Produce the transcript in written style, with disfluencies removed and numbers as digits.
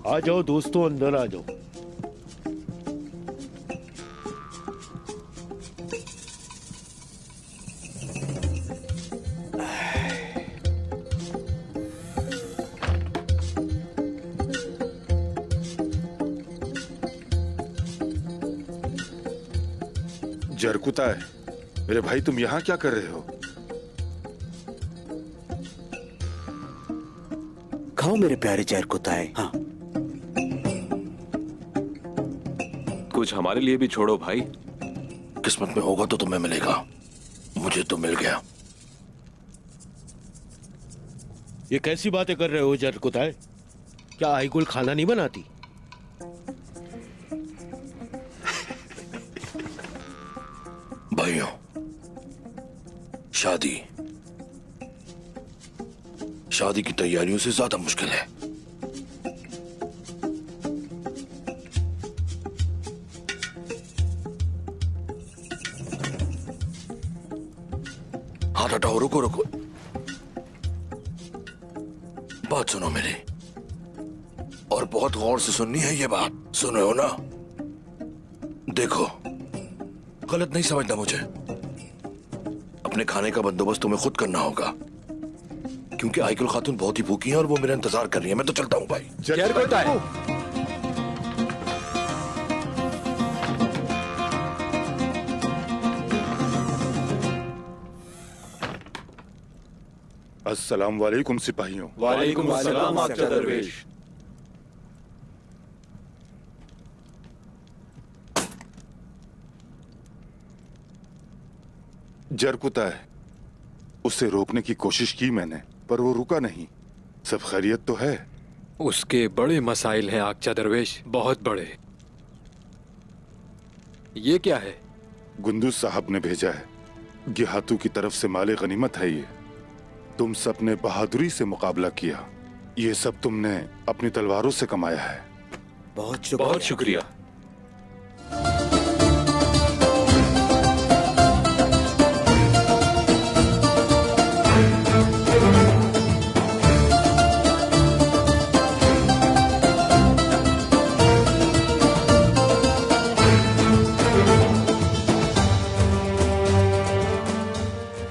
आ जाओ दोस्तों, अंदर आ जाओ। जरकुता है मेरे भाई, तुम यहाँ क्या कर रहे हो? खाओ मेरे प्यारे जरकुताए। हाँ, कुछ हमारे लिए भी छोड़ो भाई। किस्मत में होगा तो तुम्हें मिलेगा, मुझे तो मिल गया। ये कैसी बातें कर रहे हो जरकुताए? क्या आईगुल खाना नहीं बनाती? भाइयों, शादी की तैयारियों से ज्यादा मुश्किल है। हाथ हटाओ, रुको रुको, बात सुनो मेरी, और बहुत गौर से सुननी है ये बात। सुनो हो ना? देखो, गलत नहीं समझना मुझे। अपने खाने का बंदोबस्त तुम्हें खुद करना होगा, क्योंकि आइकुल खातून बहुत ही भूखी है और वो मेरा इंतजार कर रही है। मैं तो चलता हूँ भाई। जरकुताए, अस्सलाम वालेकुम सिपाहियों। वालेकुम अस्सलाम आक्चा दरवेश। जरकुता है, उसे रोकने की कोशिश की मैंने, पर वो रुका नहीं। सब खैरियत तो है? उसके बड़े मसाइल हैं आक्चा दरवेश, बहुत बड़े। ये क्या है? गुंदुज साहब ने भेजा है, गिहातू की तरफ से माले गनीमत है ये। तुम सब ने बहादुरी से मुकाबला किया, ये सब तुमने अपनी तलवारों से कमाया है। बहुत शुक्रिया। बहुत शुक्रिया।